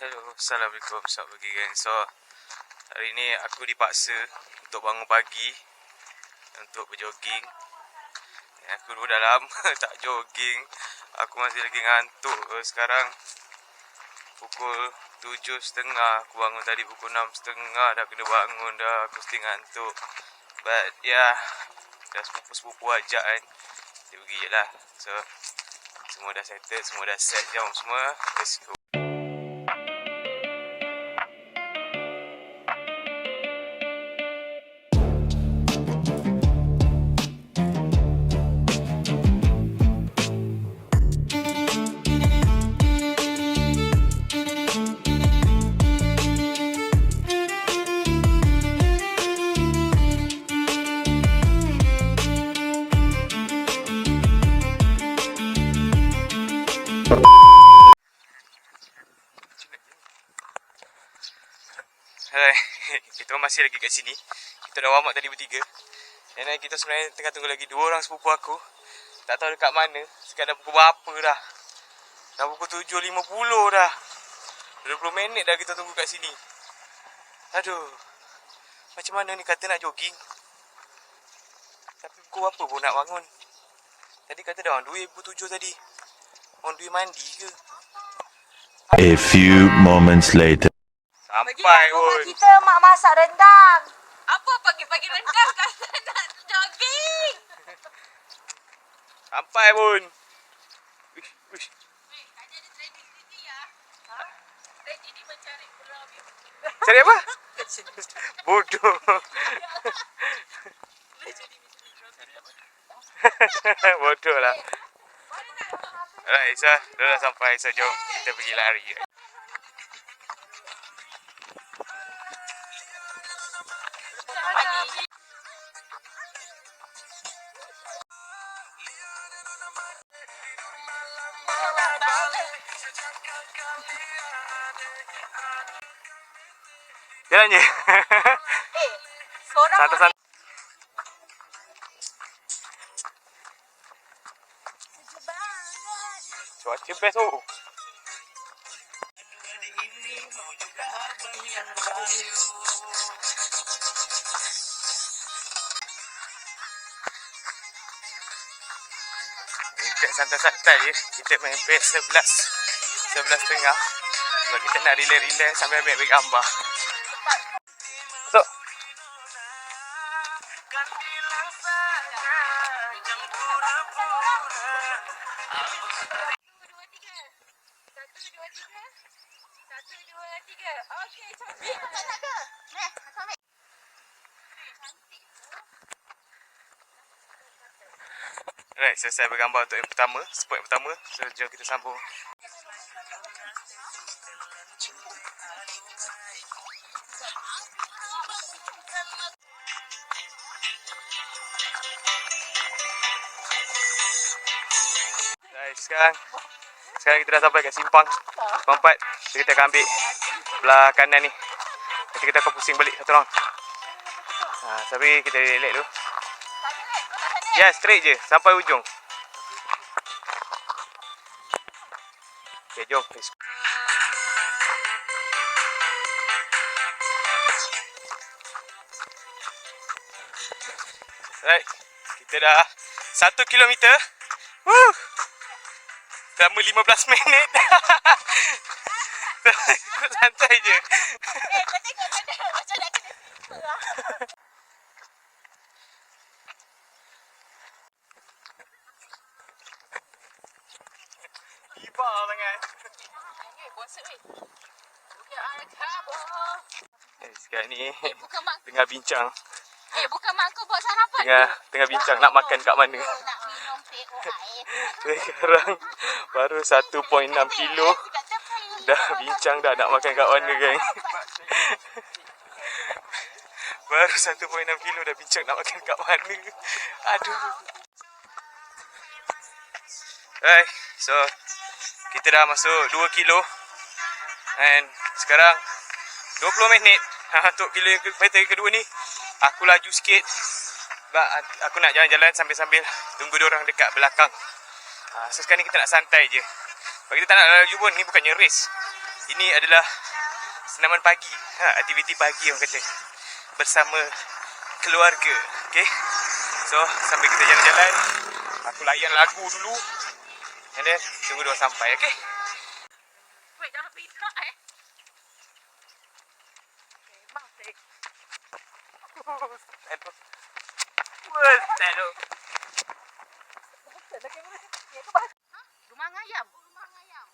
Hello, Assalamualaikum, selamat pagi gang. So, hari ni aku dipaksa untuk bangun pagi untuk berjoging. Aku dah lama tak jogging. Aku masih lagi ngantuk. Sekarang pukul 7.30. Aku bangun tadi pukul 6.30. Dah kena bangun dah. Aku still ngantuk. But yeah, dah sepupu-sepupu ajak kan. Dia pergi je lah. So, semua dah settle, semua dah set. Jom semua, let's go. Hai, kita masih lagi kat sini. Kita dah warm up tadi bertiga. Dan kita sebenarnya tengah tunggu lagi dua orang sepupu aku. Tak tahu dekat mana. Sekarang dah pukul berapa dah. Dah pukul 7.50 dah. 20 minit dah kita tunggu kat sini. Aduh. Macam mana ni kata nak jogging. Tapi pukul berapa pun nak bangun. Tadi kata dah on the way pukul 7 tadi. On the way mandi ke? A few moments later. Sampai Rumah pun. kita mak masak rendang. Apa pagi-pagi rendang kata nak jogging? Sampai pun. Uish, uish. Weh, tadi ada tragedi ya. Ha? Tragedi mencari pulau view. Cari apa? Bodoh. Tragedi mencari pulau view. Bodoh lah. Alright, Isa. Dah sampai. Isa, jom kita pergi lari. Pagi. Jalannya. Seorang Santai-santai. Cuaca best tu. Kita santai-santai je. Kita main PS11. 11.30. Kalau kita nak relax-relax sambil ambil gambar. Masuk. Okey, cantik. Tak ada. Ambil. Alright, selesai bergambar untuk yang pertama. Spot yang pertama. So, jom kita sambung. Alright, sekarang kita dah sampai kat simpang. Simpang 4. So, kita akan ambil belah kanan ni. Nanti kita akan pusing balik satu round. Tapi kita relax dulu. Ya, straight je sampai ujung. Okay, jom. Right, kita dah 1 kilometer. Woo! Selama 15 minit. Santai je. Kau tengok macam nak kena. Tiba sangat. Bosan weh. Bukan arkabah. Sekarang ni Bukan mak. tengah bincang. Bukan mak kau buat sarapan. Tengah bincang nak makan kat mana. Nak minum teh air. Sekarang baru 1.6 kilo. Dah bincang dah nak makan kat mana, geng. Baru 1.6 kilo dah bincang nak makan kat mana. Aduh. Alright, so kita dah masuk 2 kilo. And sekarang 20 minit untuk kilometer kedua ni. Aku laju sikit. Sebab aku nak jalan-jalan sambil-sambil tunggu diorang dekat belakang. So sekarang ni kita nak santai je. Sebab kita tak nak laju pun, ni bukannya race. Ini adalah senaman pagi. Aktiviti pagi orang kata. Bersama keluarga. Okay. So, sambil kita jalan-jalan, aku layan lagu dulu. And then, tunggu diorang sampai. Okay. Wait, jangan pindah Memang fake. Rumah ayam. Rumah ayam.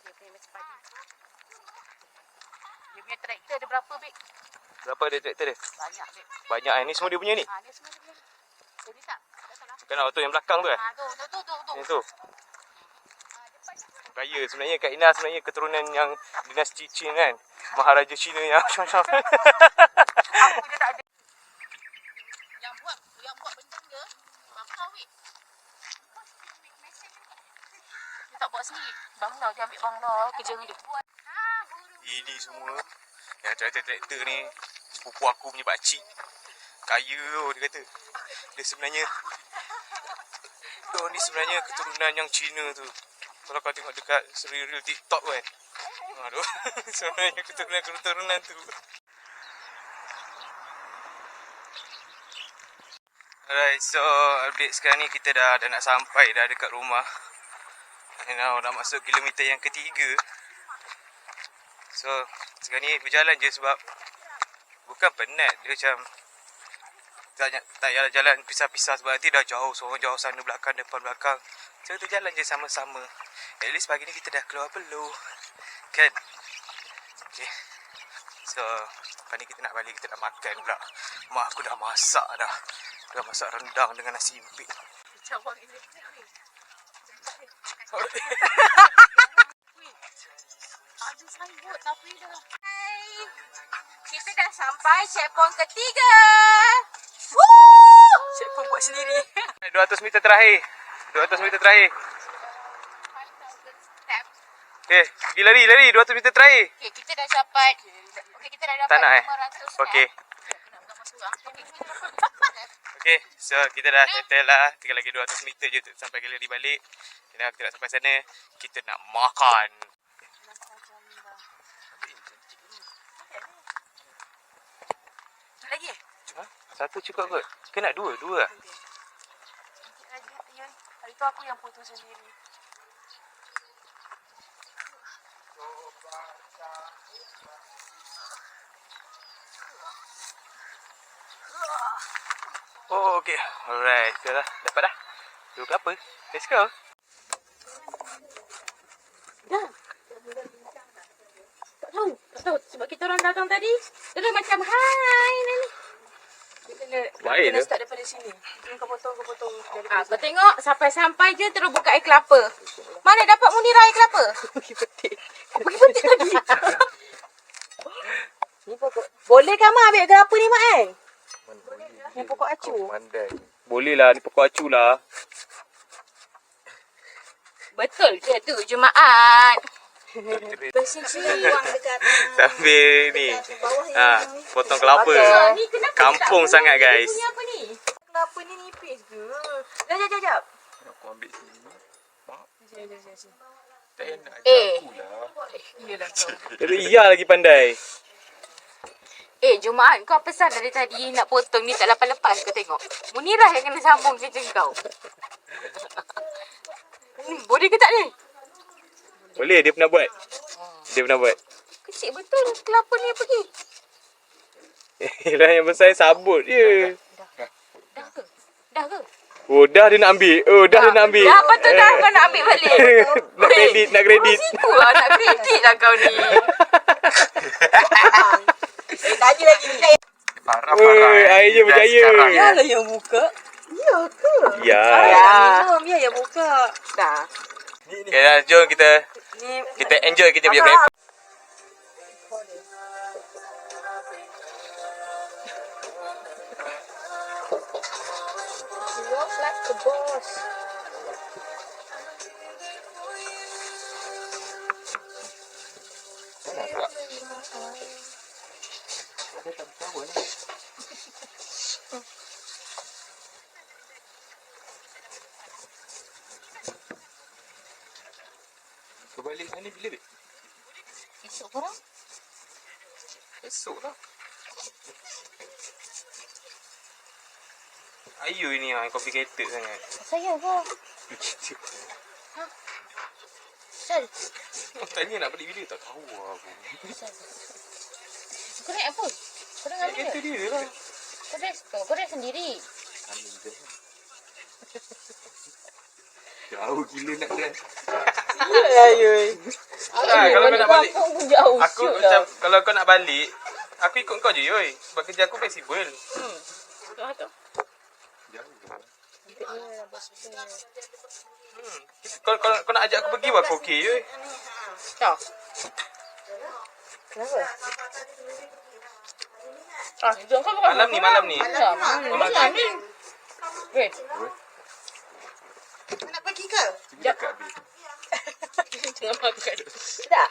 Dia punya macam padi. Dia punya traktor ada berapa, Bek? Berapa dia traktor dia? Banyak, Bek. Banyak ni semua dia punya ni. Ni semua dia punya ni. Oh, ni tak? Tak salah. Bukan tu yang belakang tu Tu. Yang tu. Kaya sebenarnya Kak Ina sebenarnya keturunan yang dinasti Cina kan. Maharaja Cina yang macam-macam. Aku punya tak ada. Yang buat benda dia, bangla, Wek. Dia tak buat sendiri. Bangla, dia ambil bangla kerja dengan dia. Ini semua yang traktor-traktor ni sepupu aku punya pakcik. Kaya dia kata. Dia sebenarnya ni sebenarnya keturunan yang Cina tu. Kalau kau tengok dekat serial TikTok kan. Aduh. Sebenarnya keturunan tu. Alright, so update sekarang ni kita dah nak sampai dah dekat rumah. Now dah masuk kilometer yang ketiga. So sekarang ni berjalan je sebab bukan penat. Dia macam tak payah jalan pisah-pisah sebab nanti dah jauh. Seorang jauh sana belakang, depan belakang. So kita jalan je sama-sama. At least pagi ni kita dah keluar peluh. Kan? Okay. So lepas ni kita nak balik, kita nak makan pula. Mak aku dah masak dah. Dah masak rendang dengan nasi impit. Cabang elektrik ni. Ada sambut tapi dah. Hai. Kita dah sampai checkpoint ketiga. Checkpoint buat sendiri. 200 meter terakhir. 200 meter terakhir. Okay, pergi lari 200 meter terakhir. Okay, kita dah dapat. Okay, kita dah dapat Tak nak 500 Okay. Okay, so kita dah settle lah. Tinggal lagi 200 meter je untuk sampai galeri balik. Dan kita nak sampai sana, kita nak makan. Lagi Ha? Satu cukup kot? Ke nak dua? Dua lah? Hari tu aku yang potong sendiri. Oh, okay. Alright. Dah lah. Dapat dah. Dua ke apa? Let's go. Tak tahu. Sebab kita orang datang tadi, dia macam, hai, Nani. Baik Kena tu. start daripada sini. Kau potong. Kau tengok, sampai-sampai je terus buka air kelapa. Mana dapat Munirah air kelapa? Pergi petik tadi. Ni pokok. Boleh kan Mak ambil kelapa ni Mak kan? Ni pokok acu. Boleh lah. Ni pokok acu lah. Betul ke tu Jumaat? Bersih buang dekat Sambil ni. bawah Potong kelapa. Okay. Ni kenapa Kampung tak sangat boleh? guys. Punya apa ni? kelapa ni nipis ke? Jap. Aku ambil sini. Iyalah kau. Dia iya lagi pandai. Jumaat kau pesan dari tadi nak potong ni tak lepas-lepas kau tengok. Munirah yang kena sambung cincin kau. Boleh ke tak ni? Boleh, dia pernah buat. Kecil betul kelapa ni pergi. Yelah yang besar sabut je. Dah ke? Oh, dah dia nak ambil. Dah patut dah kau nak ambil balik. nak kredit. Situ lah nak kredit lah kau ni. Tadi lagi ni. Parah. Airnya berjaya. Yalah yang buka. Ya ke? Ya. Minum ya yang buka. Dah. Okay dah, jom kita enjoy kita punya breakfast. Walk like a boss. Kembali Ni bila? Esok korang? Esok lah. Ayu ni complicated sangat. Saya ke? Sal. Tanya nak balik bila tak tahu lah aku. Kau naik apa? Kau dah ngambil Kereta ke? dia lah. Kau dah sendiri. Amin je. Jauh gila nak dah. Ayu. Kalau kau nak balik. Jauh Aku macam kalau kau nak balik, aku ikut kau je yoi. Sebab kerja aku fleksibel. Kau nak ajak aku pergi aku okey yoi. Tak. Kenapa? Jangan kau Malam ni. Malam ni. Wait. Nak pergi ke? Sekejap kat habis. Jangan makan. Tak.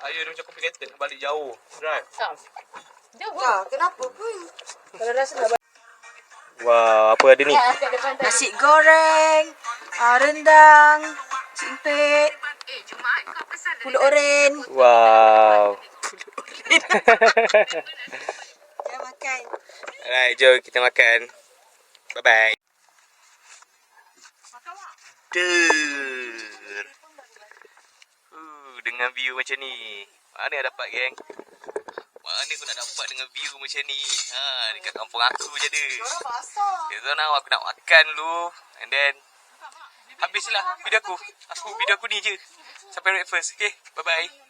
Ayu dia macam complicated nak balik jauh. Right. Tak. Jauh. Kenapa pun? Kalau rasa nak Wah, apa ada ni? Nasi goreng, rendang, simpit, pulut oren. Wow. Jangan makan. Alright, jom kita makan. Bye-bye. Dengan view macam ni. Mana dapat, geng? Mana aku nak dapat dengan view macam ni? Dekat kampung aku je ada. So now aku nak makan dulu. And then habislah video aku. Video aku ni je. Sampai breakfast. Okay, bye-bye.